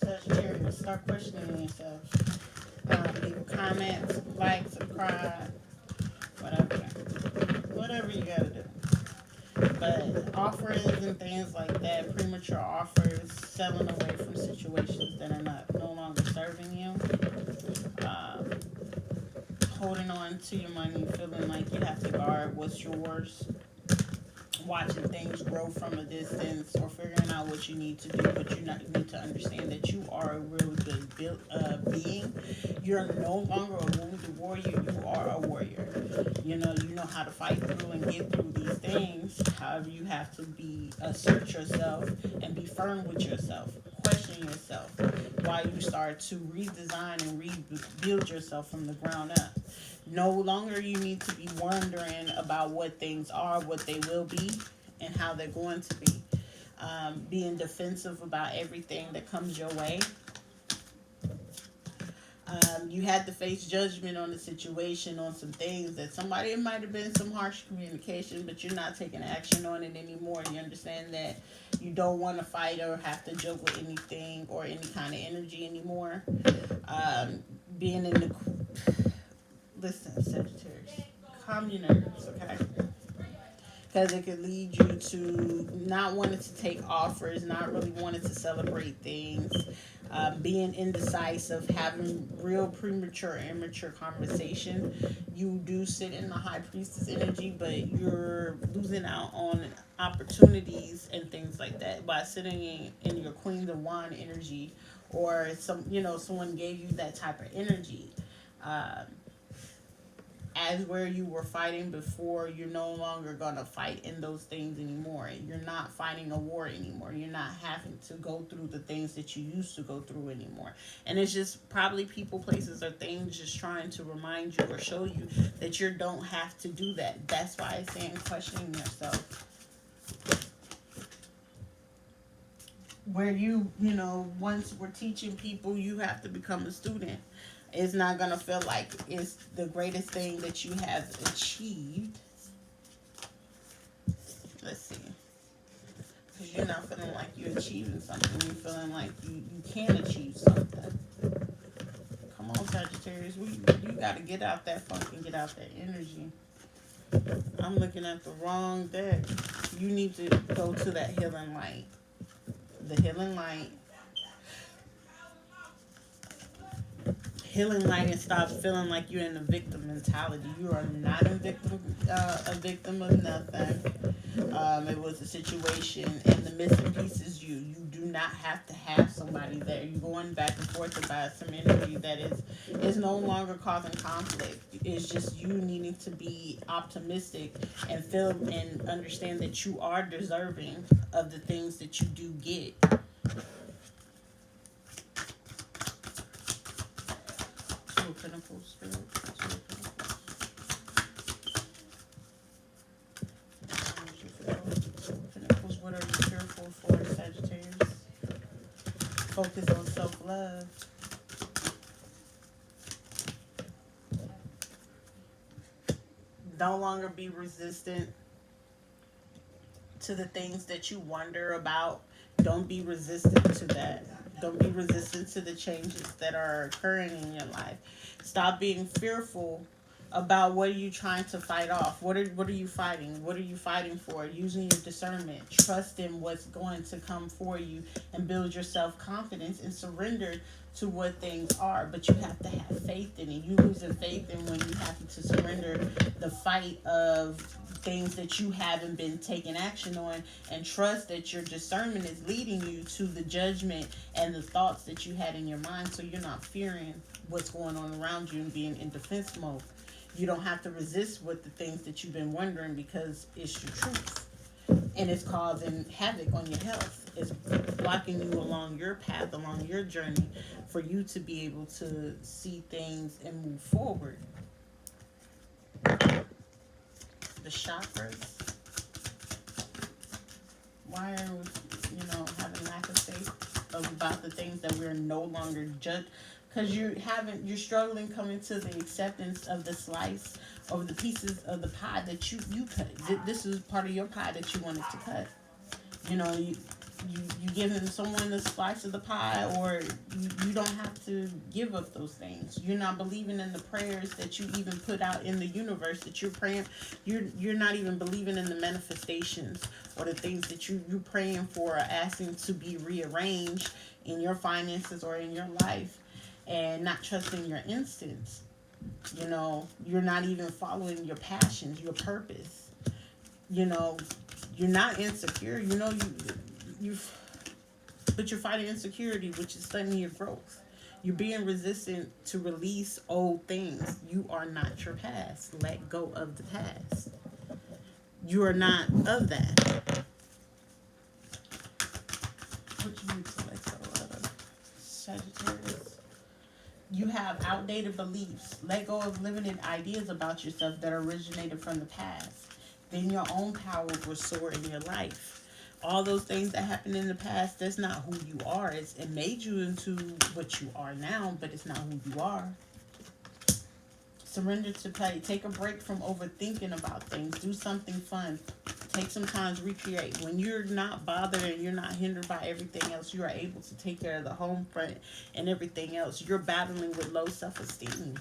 Sagittarius, start questioning yourself. Leave a comment, like, subscribe, whatever. Whatever you gotta do. But offers and things like that, premature offers, selling away from situations that are not no longer serving you, um, holding on to your money, feeling like you have to guard what's yours, watching things grow from a distance, or figuring out what you need to do, but you need to understand that you are a real good being. You're no longer a wounded warrior. You are a warrior. You know how to fight through and get through these things. However, you have to be assert yourself and be firm with yourself. Question yourself while you start to redesign and rebuild yourself from the ground up. No longer you need to be wondering about what things are, what they will be, and how they're going to be. Being defensive about everything that comes your way. You had to face judgment on the situation, on some things that somebody, it might have been some harsh communication, but you're not taking action on it anymore. You understand that you don't want to fight or have to joke with anything or any kind of energy anymore. Being in the Listen, Sagittarius, calm your nerves, okay? Because it could lead you to not wanting to take offers, not really wanting to celebrate things, being indecisive, having real premature, immature conversation. You do sit in the high priestess energy, but you're losing out on opportunities and things like that by sitting in your queen of wand energy, or someone gave you that type of energy. Um, as where you were fighting before, you're no longer going to fight in those things anymore. You're not fighting a war anymore. You're not having to go through the things that you used to go through anymore. And it's just probably people, places, or things just trying to remind you or show you that you don't have to do that. That's why it's saying questioning yourself. Where once we're teaching people, you have to become a student. It's not going to feel like it's the greatest thing that you have achieved. Let's see. Because you're not feeling like you're achieving something. You're feeling like you can achieve something. Come on, Sagittarius. You got to get out that funk and get out that energy. I'm looking at the wrong deck. You need to go to that healing light. The healing light. Healing light, and stop feeling like you're in a victim mentality. You are not a victim of nothing. It was a situation, and the missing piece is you. You do not have to have somebody there. You're going back and forth about some energy that is no longer causing conflict. It's just you needing to be optimistic and feel and understand that you are deserving of the things that you do get. Pentacles, Spirit. Pentacles, what are you fearful for, Sagittarius? Focus on self-love. No longer be resistant to the things that you wonder about. Don't be resistant to that. Don't be resistant to the changes that are occurring in your life. Stop being fearful about what are you trying to fight off. What are you fighting? What are you fighting for? Using your discernment. Trust in what's going to come for you and build your self-confidence and surrender to what things are. But you have to have faith in it. You losing faith in when you have to surrender the fight of things that you haven't been taking action on, and trust that your discernment is leading you to the judgment and the thoughts that you had in your mind, so you're not fearing what's going on around you and being in defense mode. You don't have to resist with the things that you've been wondering, because it's your truth and it's causing havoc on your health. It's blocking you along your path, along your journey, for you to be able to see things and move forward. The chakras. Why are we, having lack of faith about the things that we're no longer judged? Because you're struggling coming to the acceptance of the slice of the pieces of the pie that you cut. This is part of your pie that you wanted to cut. You giving someone a slice of the pie, or you don't have to give up those things. You're not believing in the prayers that you even put out in the universe that you're praying. You're not even believing in the manifestations or the things that you're praying for or asking to be rearranged in your finances or in your life, and not trusting your instincts. You're not even following your passions, your purpose. You know, you're not insecure. You but you're fighting insecurity, which is stunting your growth. You're being resistant to release old things. You are not your past. Let go of the past. You are not of that. What you need to let go of, Sagittarius? You have outdated beliefs. Let go of limited ideas about yourself that originated from the past. Then your own power will soar in your life. All those things that happened in the past, that's not who you are. It made you into what you are now, but it's not who you are. Surrender to play. Take a break from overthinking about things. Do something fun. Take some time to recreate. When you're not bothered and you're not hindered by everything else, you are able to take care of the home front and everything else. You're battling with low self-esteem,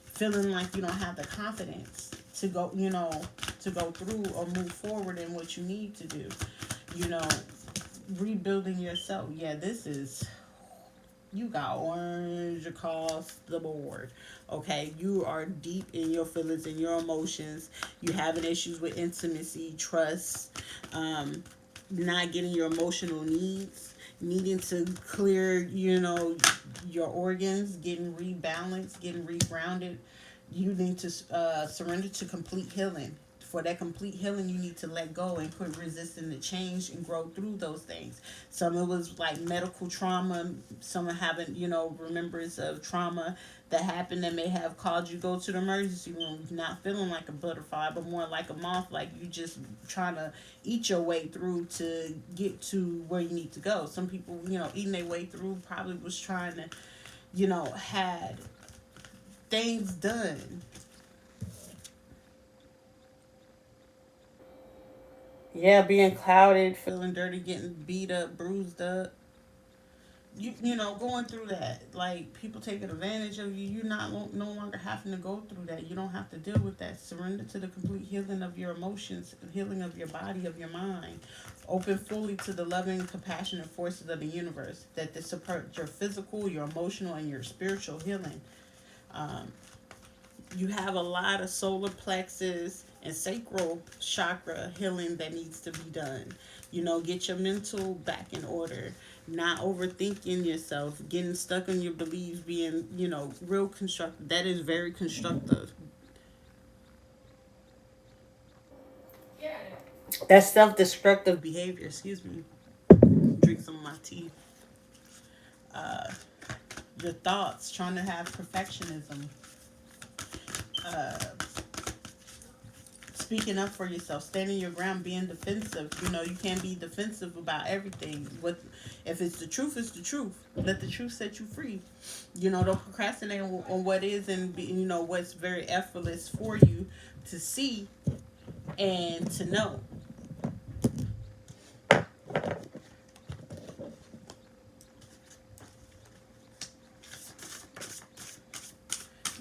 feeling like you don't have the confidence to go, to go through or move forward in what you need to do. Rebuilding yourself. Yeah, you got orange across the board. Okay, you are deep in your feelings and your emotions. You having issues with intimacy, trust, not getting your emotional needs, needing to clear, your organs, getting rebalanced, getting regrounded. You need to surrender to complete healing. For that complete healing, you need to let go and quit resisting the change and grow through those things. Some of it was like medical trauma. Some are having, remembrance of trauma that happened that may have caused you to go to the emergency room, not feeling like a butterfly, but more like a moth, like you just trying to eat your way through to get to where you need to go. Some people, eating their way through probably was trying to, had things done. Yeah, being clouded, feeling dirty, getting beat up, bruised up. Going through that. Like people taking advantage of you. You're not no longer having to go through that. You don't have to deal with that. Surrender to the complete healing of your emotions, healing of your body, of your mind. Open fully to the loving, compassionate forces of the universe that support your physical, your emotional, and your spiritual healing. Um, you have a lot of solar plexus and sacral chakra healing that needs to be done. Get your mental back in order, not overthinking yourself, getting stuck on your beliefs, being, real constructive. That is very constructive. That's self-destructive behavior. Excuse me. Drink some of my tea. Uh, your thoughts, trying to have perfectionism. Uh, Speaking up for yourself, standing your ground, being defensive. You can't be defensive about everything. If it's the truth, it's the truth. Let the truth set you free. Don't procrastinate on what is, and what's very effortless for you to see and to know.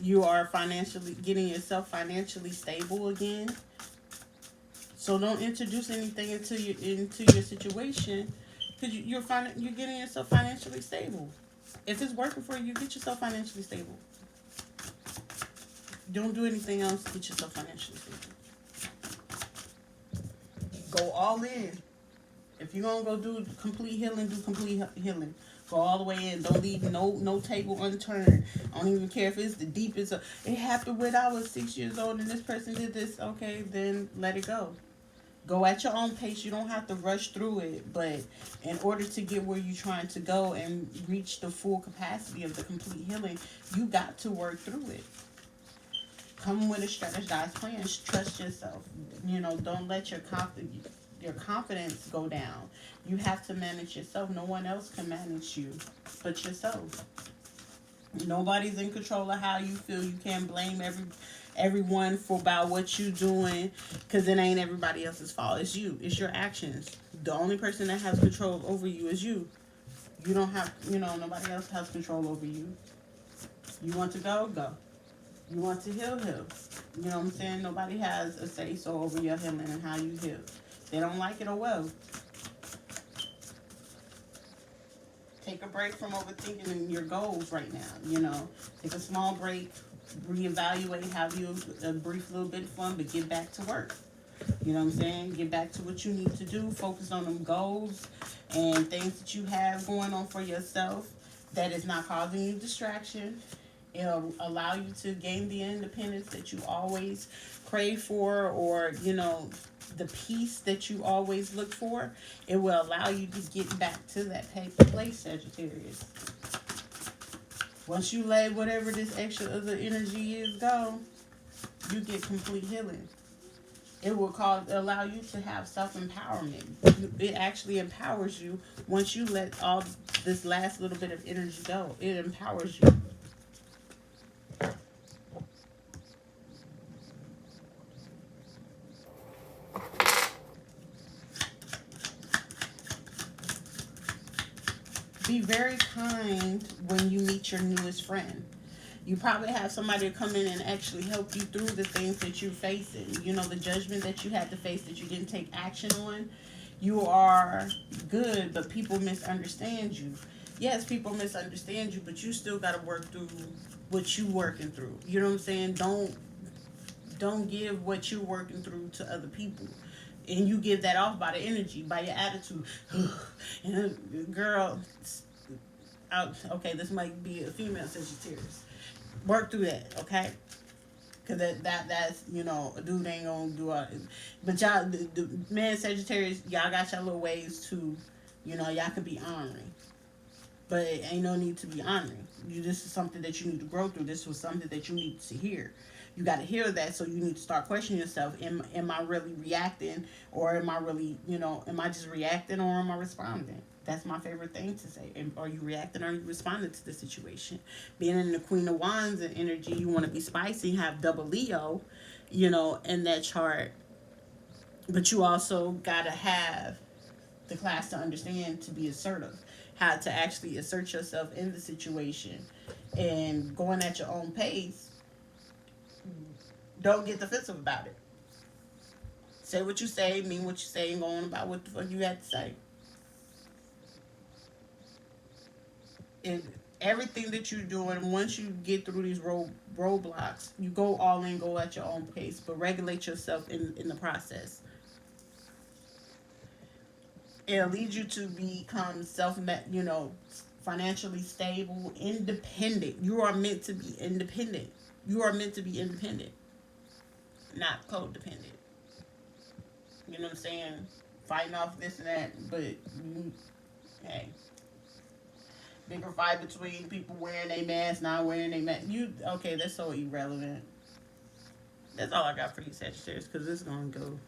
You are financially getting yourself financially stable again. So don't introduce anything into your situation, because you're getting yourself financially stable. If it's working for you, get yourself financially stable. Don't do anything else to get yourself financially stable. Go all in. If you're gonna go do complete healing, do complete healing. Go all the way in. Don't leave no table unturned. I don't even care if it's the deepest. It happened when I was 6 years old and this person did this. Okay, then let it go. Go at your own pace. You don't have to rush through it, but in order to get where you're trying to go and reach the full capacity of the complete healing, you got to work through it. Come with a strategized plan. Trust yourself. Don't let your confidence go down. You have to manage yourself. No one else can manage you but yourself. Nobody's in control of how you feel. You can't blame everyone for about what you're doing, because it ain't everybody else's fault. It's you. It's your actions. The only person that has control over you is you. You don't have, nobody else has control over you. You want to go, go. You want to heal, heal. You know what I'm saying? Nobody has a say so over your healing and how you heal. They don't like it, or well. Take a break from overthinking your goals right now. Take a small break, reevaluate, have you a brief little bit of fun, but get back to work. You know what I'm saying? Get back to what you need to do. Focus on them goals and things that you have going on for yourself that is not causing you distraction. It'll allow you to gain the independence that you always crave for, or, the peace that you always look for. It will allow you to get back to that place, Sagittarius. Once you let whatever this extra other energy is go, you get complete healing. It will allow you to have self-empowerment. It actually empowers you once you let all this last little bit of energy go. It empowers you. Be very kind when you meet your newest friend. You probably have somebody come in and actually help you through the things that you're facing. The judgment that you had to face that you didn't take action on. You are good, but people misunderstand you. Yes, people misunderstand you, but you still got to work through what you working through. You know what I'm saying? Don't give what you're working through to other people. And you give that off by the energy, by your attitude. And girl, okay, this might be a female Sagittarius. Work through that, okay? Because that's, a dude ain't gonna do all this. But y'all, the man Sagittarius, y'all got y'all little ways to, y'all could be honoring. But it ain't no need to be honoring. This is something that you need to grow through. This was something that you need to hear. You got to hear that, so you need to start questioning yourself. Am I really reacting, or am I really, am I just reacting, or am I responding? That's my favorite thing to say. Are you reacting, or are you responding to the situation? Being in the Queen of Wands and energy, you want to be spicy, have double Leo, in that chart. But you also got to have the class to understand to be assertive. How to actually assert yourself in the situation. And going at your own pace. Don't get defensive about it. Say what you say, mean what you say, and go on about what the fuck you had to say. And everything that you're doing, once you get through these roadblocks, you go all in, go at your own pace, but regulate yourself in the process. It'll lead you to become financially stable, independent. You are meant to be independent. You are meant to be independent, not codependent. You know what I'm saying? Fighting off this and that, but hey, bigger fight between people wearing their mask, not wearing their mask. Okay? That's so irrelevant. That's all I got for you, Sagittarius, because it's gonna go.